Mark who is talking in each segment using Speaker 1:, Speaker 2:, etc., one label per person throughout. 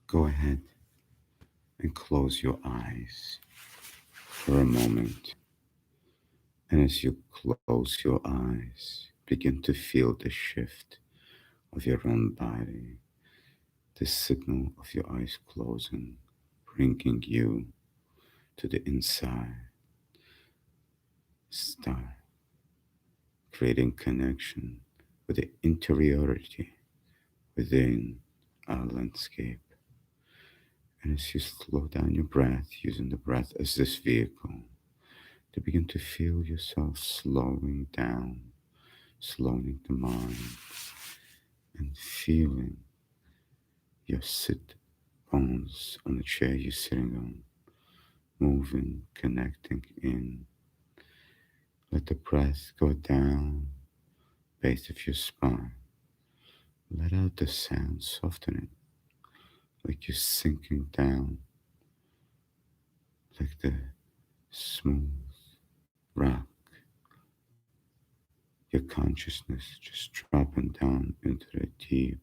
Speaker 1: go ahead and close your eyes for a moment. And as you close your eyes, begin to feel the shift of your own body, the signal of your eyes closing, bringing you to the inside. Start creating connection with the interiority within our landscape. And as you slow down your breath, using the breath as this vehicle, to begin to feel yourself slowing down, slowing the mind, and feeling your sit bones on the chair you're sitting on, moving, connecting in. Let the breath go down, base of your spine. Let out the sound, soften it, like you're sinking down, like the smooth rock. Your consciousness just dropping down into the deep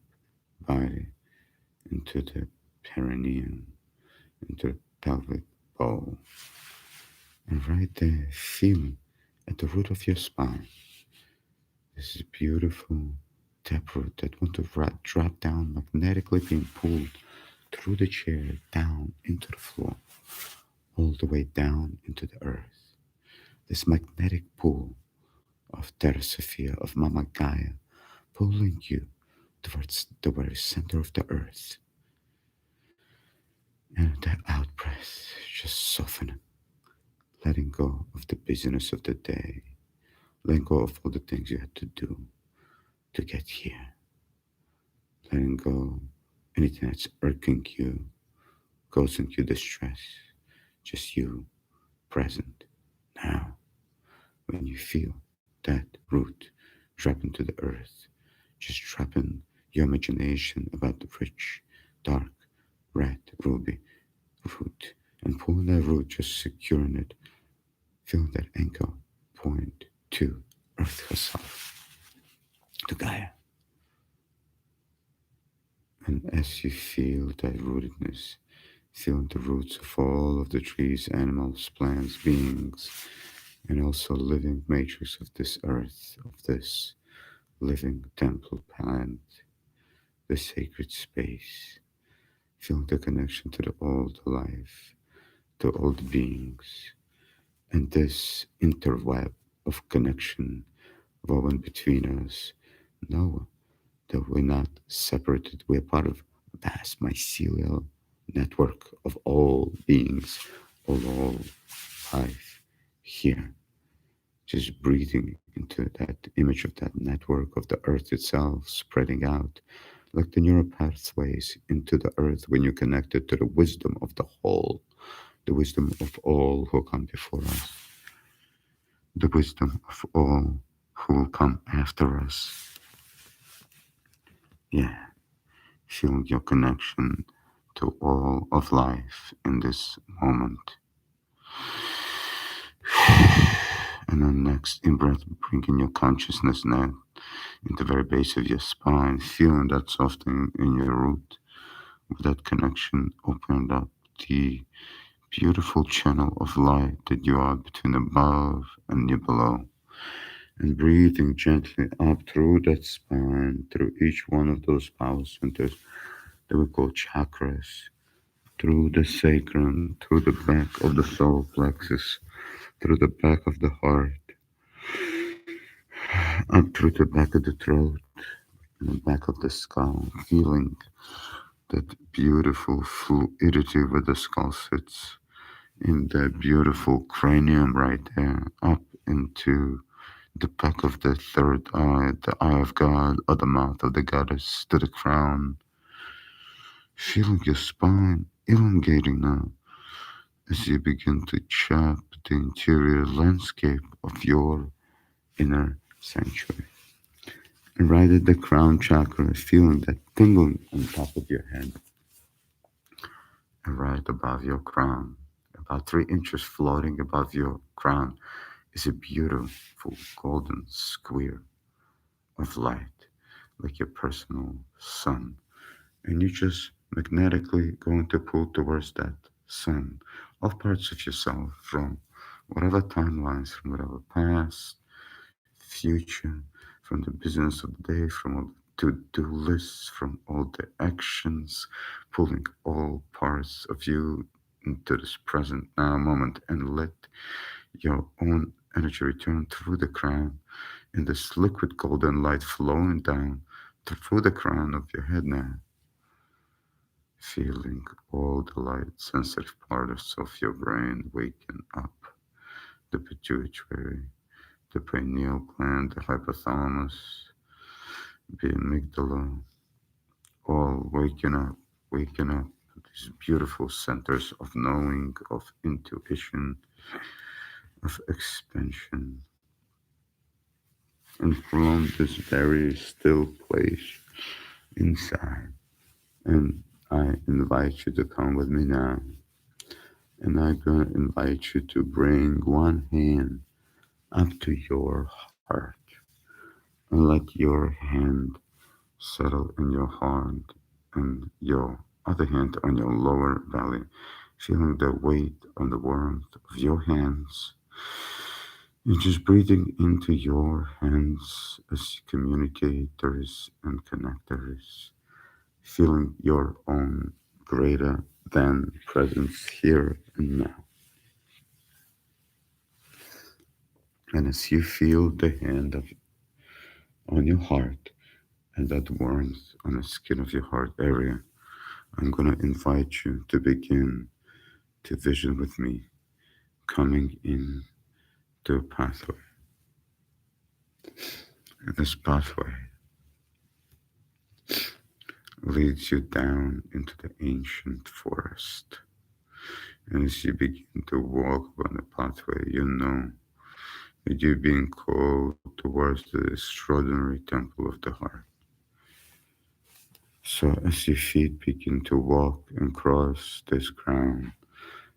Speaker 1: body, into the perineum, into the pelvic bowl. And right there, feeling at the root of your spine, this is beautiful taproot that want to drop down, magnetically being pulled through the chair, down into the floor, all the way down into the earth. This magnetic pull of Terra Sophia, of Mama Gaia, pulling you towards the very center of the earth. And that out breath, just softening, letting go of the busyness of the day, letting go of all the things you had to do to get here, letting go anything that's irking you, causing you distress, just you present now. When you feel that root drop into the earth, just dropping your imagination about the rich, dark, red ruby root and pulling that root, just securing it, feeling that anchor point to Earth herself, to Gaia. And as you feel that rootedness, feeling the roots of all of the trees, animals, plants, beings, and also living matrix of this earth, of this living temple planet, the sacred space, feeling the connection to the old life, to old beings, and this interweb of connection woven between us. Know that we're not separated, we're part of a vast mycelial network of all beings, of all life here. Just breathing into that image of that network of the earth itself, spreading out like the neural pathways into the earth when you're connected to the wisdom of the whole, the wisdom of all who come before us, the wisdom of all who will come after us. Yeah, feeling your connection to all of life in this moment. And then next in breath, bringing your consciousness now into the very base of your spine, feeling that softening in your root. With that connection, opened up the beautiful channel of light that you are between above and you below. And breathing gently up through that spine, through each one of those power centers that we call chakras, through the sacrum, through the back of the solar plexus, through the back of the heart, up through the back of the throat, and the back of the skull, feeling that beautiful fluidity where the skull sits, in that beautiful cranium right there, up into the back of the third eye, the eye of God, or the mouth of the goddess, to the crown. Feeling your spine elongating now as you begin to chop the interior landscape of your inner sanctuary. And right at the crown chakra, feeling that tingling on top of your head, and right above your crown, about 3 inches floating above your crown, is a beautiful golden square of light, like your personal sun. And you just magnetically going to pull towards that sun of parts of yourself from whatever timelines, from whatever past, future, from the business of the day, from all the to-do lists, from all the actions, pulling all parts of you into this present now moment and let your own energy return through the crown in this liquid golden light flowing down through the crown of your head now, feeling all the light sensitive parts of your brain waking up, the pituitary, the pineal gland, the hypothalamus, the amygdala, all waking up, these beautiful centers of knowing, of intuition, of expansion. And from this very still place inside, and I invite you to come with me now, and I'm gonna invite you to bring one hand up to your heart and let your hand settle in your heart and your other hand on your lower belly, feeling the weight on the warmth of your hands. And just breathing into your hands as communicators and connectors, feeling your own greater than presence here and now. And as you feel the hand of on your heart and that warmth on the skin of your heart area, I'm going to invite you to begin to vision with me coming in to a pathway. And this pathway leads you down into the ancient forest. And as you begin to walk on the pathway, you know that you're being called towards the extraordinary temple of the heart. So as your feet begin to walk and cross this ground,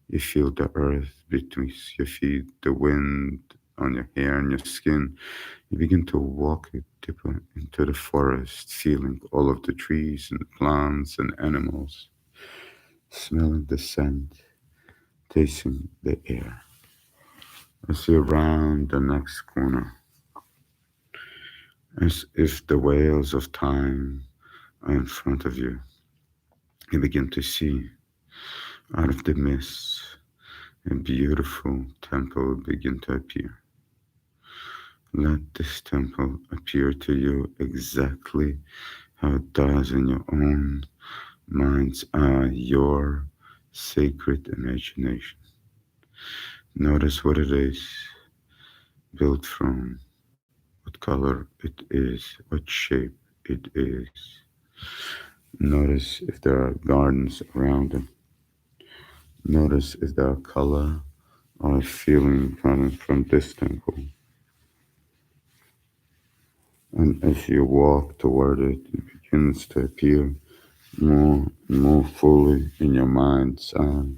Speaker 1: you feel the earth between your feet, the wind on your hair and your skin. You begin to walk deeper into the forest, feeling all of the trees and plants and animals, smelling the scent, tasting the air. As you round the next corner, as if the whales of time are in front of you, you begin to see out of the mist a beautiful temple begin to appear. Let this temple appear to you exactly how it does in your own mind's eye, your sacred imagination. Notice what it is built from, what color it is, what shape it is. Notice if there are gardens around it. Notice if there are color or feeling coming from this temple. And as you walk toward it, it begins to appear more and more fully in your mind's eye,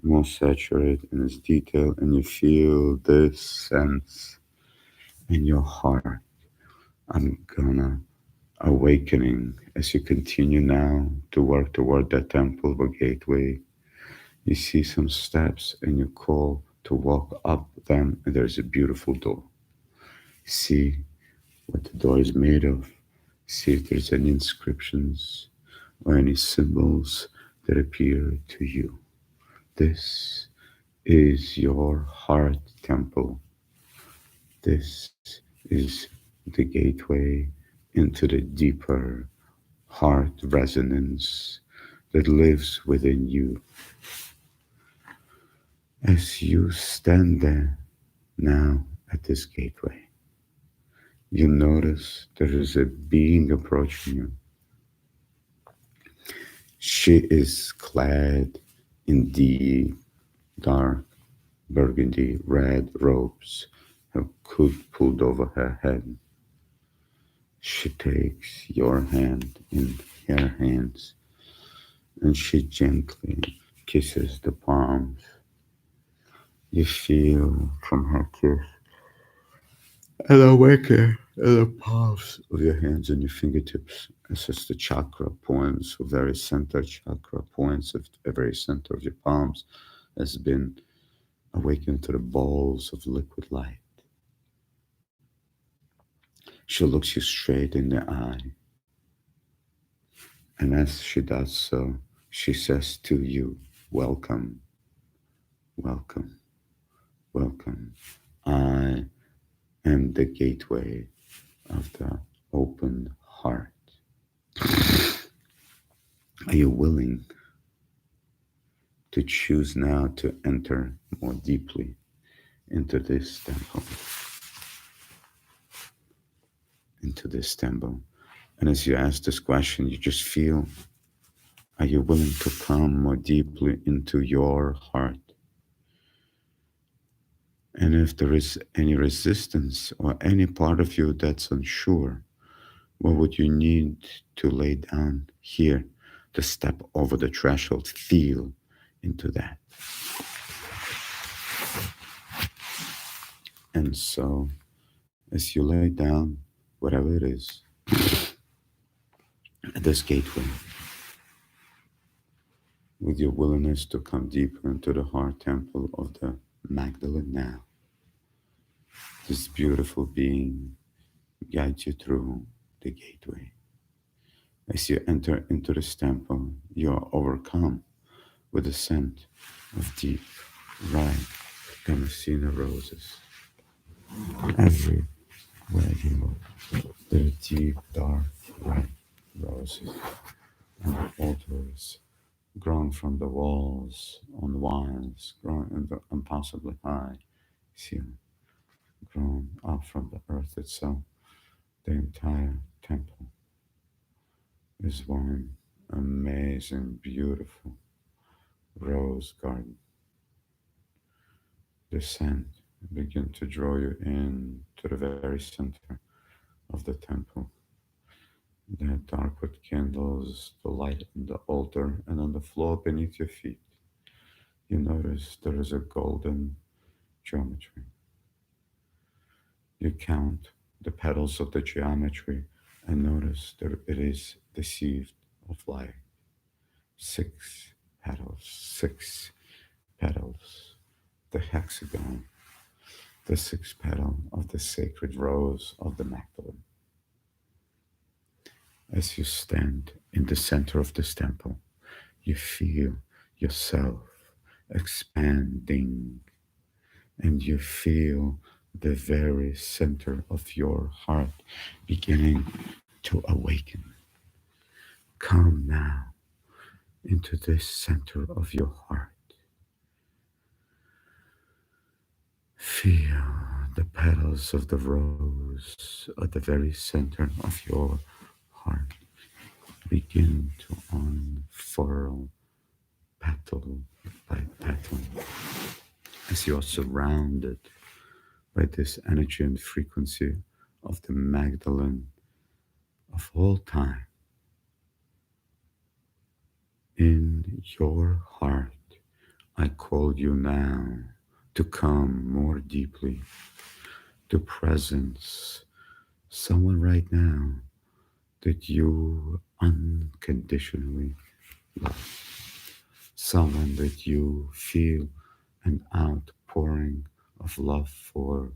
Speaker 1: more saturated in its detail, and you feel this sense in your heart. I'm gonna awakening as you continue now to work toward that temple or gateway. You see some steps and you call to walk up them, and there's a beautiful door. See what the door is made of. See if there's any inscriptions or any symbols that appear to you. This is your heart temple. This is the gateway into the deeper heart resonance that lives within you. As you stand there now at this gateway, you notice there is a being approaching you. She is clad in deep, dark, burgundy red robes, her hood pulled over her head. She takes your hand in her hands and she gently kisses the palms. You feel from her kiss an awakening And the palms of your hands and your fingertips. This is the chakra points, the very center chakra points of the very center of your palms has been awakened to the balls of liquid light. She looks you straight in the eye, and as she does so, she says to you, welcome, welcome, welcome. I am the gateway of the open heart. Are you willing to choose now to enter more deeply into this temple? Into this temple. And as you ask this question, you just feel, are you willing to come more deeply into your heart? And if there is any resistance or any part of you that's unsure, what would you need to lay down here to step over the threshold? Feel into that. And so, as you lay down, whatever it is, at this gateway, with your willingness to come deeper into the heart temple of the Magdalene now, this beautiful being guides you through the gateway. As you enter into this temple, you are overcome with the scent of deep, ripe Damascene roses. Everywhere you look, there are deep, dark, ripe roses, and the altars grown from the walls on vines, grown in the impossibly high ceiling, grown up from the earth itself. The entire temple is one amazing, beautiful rose garden. The scent begin to draw you in to the very center of the temple. The dark wood candles, the light on the altar, and on the floor beneath your feet, you notice there is a golden geometry. You count the petals of the geometry and notice that it is deceived of light. Six petals, the hexagon, the sixth petal of the sacred rose of the Magdalene. As you stand in the center of this temple, you feel yourself expanding, and you feel the very center of your heart beginning to awaken. Come now into this center of your heart. Feel the petals of the rose at the very center of your heart begin to unfurl petal by petal as you are surrounded by this energy and frequency of the Magdalene of all time. In your heart, I call you now to come more deeply to presence someone right now that you unconditionally love, someone that you feel an outpouring of love for.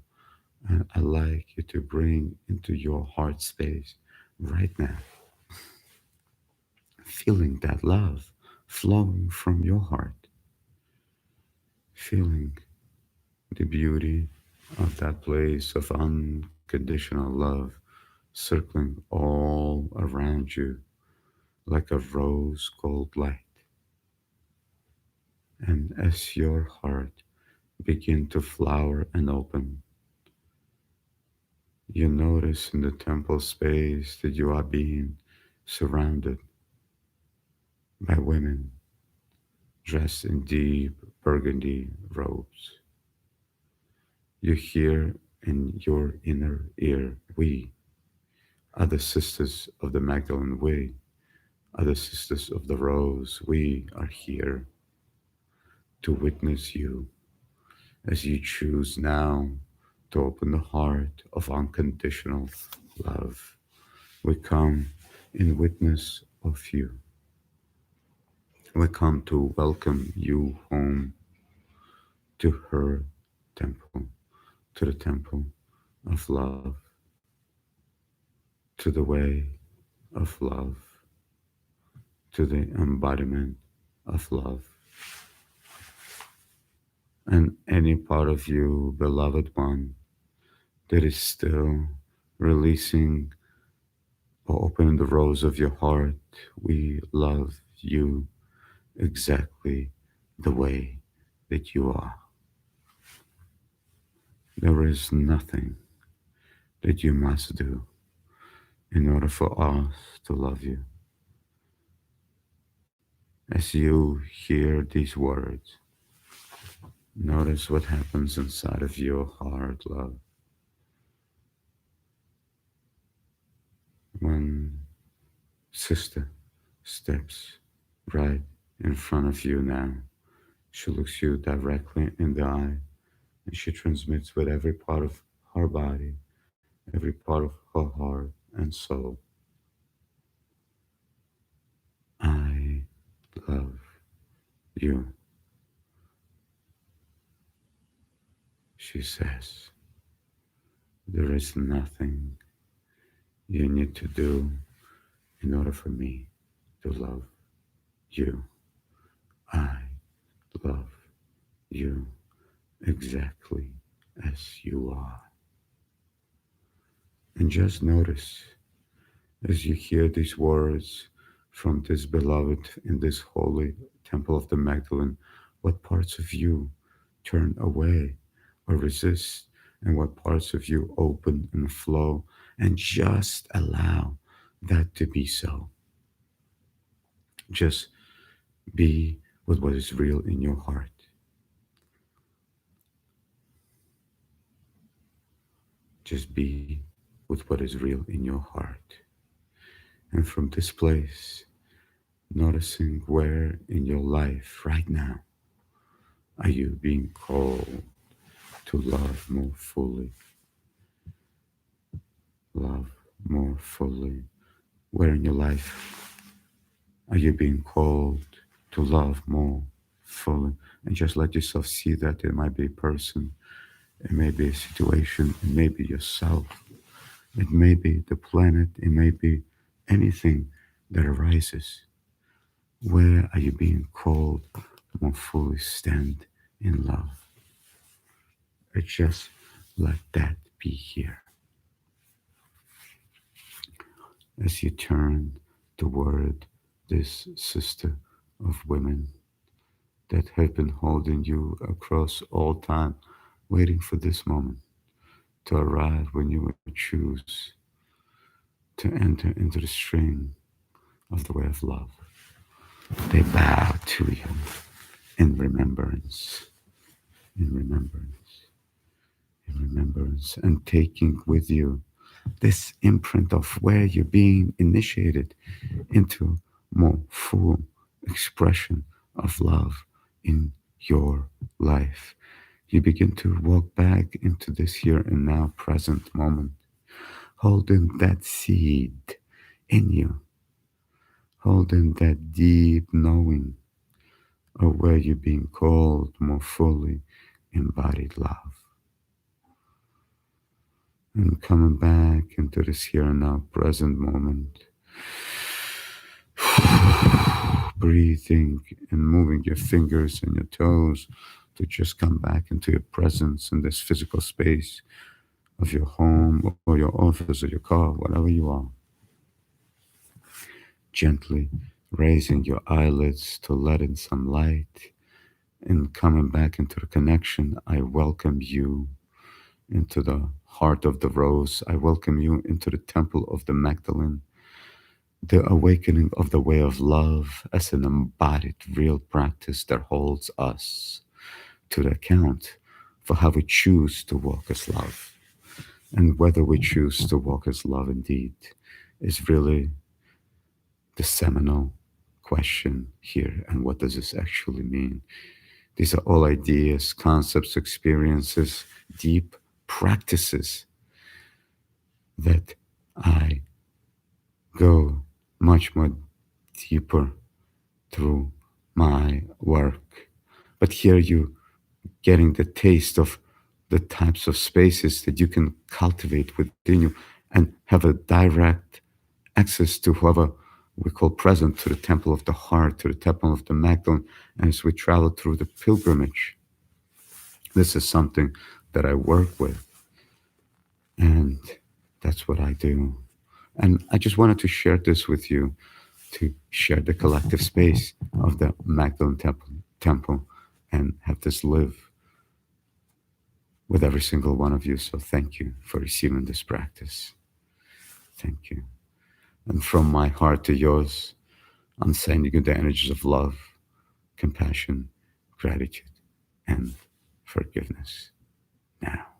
Speaker 1: And I like you to bring into your heart space right now, feeling that love flowing from your heart, feeling the beauty of that place of unconditional love circling all around you like a rose gold light. And as your heart begin to flower and open, you notice in the temple space that you are being surrounded by women dressed in deep burgundy robes. You hear in your inner ear, we are the sisters of the Magdalene. We are the sisters of the rose. We are here to witness you as you choose now to open the heart of unconditional love. We come in witness of you. We come to welcome you home to her temple, to the temple of love, to the way of love, to the embodiment of love. And any part of you, beloved one, that is still releasing or opening the rose of your heart, we love you exactly the way that you are. There is nothing that you must do in order for us to love you. As you hear these words, notice what happens inside of your heart, love. When sister steps right in front of you now, she looks you directly in the eye and she transmits with every part of her body, every part of her heart and soul. I love you, she says. There is nothing you need to do in order for me to love you. I love you exactly as you are. And just notice as you hear these words from this beloved in this holy temple of the Magdalene, what parts of you turn away or resist, and what parts of you open and flow, and just allow that to be so. Just be with what is real in your heart. Just be with what is real in your heart. And from this place, noticing where in your life right now are you being called to love more fully? Love more fully. Where in your life are you being called to love more fully? And just let yourself see that it might be a person, it may be a situation, it may be yourself, it may be the planet, it may be anything that arises. Where are you being called to more fully stand in love? Or just let that be here. As you turn toward this sister of women that have been holding you across all time, waiting for this moment to arrive when you would choose to enter into the stream of the way of love. They bow to you in remembrance, in remembrance, in remembrance, and taking with you this imprint of where you're being initiated into more full expression of love in your life. You begin to walk back into this here and now present moment, holding that seed in you, holding that deep knowing of where you're being called more fully embodied love. And coming back into this here and now present moment, breathing and moving your fingers and your toes to just come back into your presence in this physical space of your home or your office or your car, whatever you are. Gently raising your eyelids to let in some light and coming back into the connection. I welcome you into the heart of the rose. I welcome you into the temple of the Magdalene, the awakening of the way of love as an embodied real practice that holds us to the account for how we choose to walk as love. And whether we choose to walk as love indeed is really the seminal question here. And what does this actually mean? These are all ideas, concepts, experiences, deep practices that I go much more deeper through my work. But here you getting the taste of the types of spaces that you can cultivate within you and have a direct access to whoever we call present, to the temple of the heart, to the temple of the Magdalene, as we travel through the pilgrimage. This is something that I work with, and that's what I do. And I just wanted to share this with you, to share the collective space of the Magdalene temple and have this live with every single one of you. So thank you for receiving this practice. Thank you. And from my heart to yours, I'm sending you the energies of love, compassion, gratitude, and forgiveness now.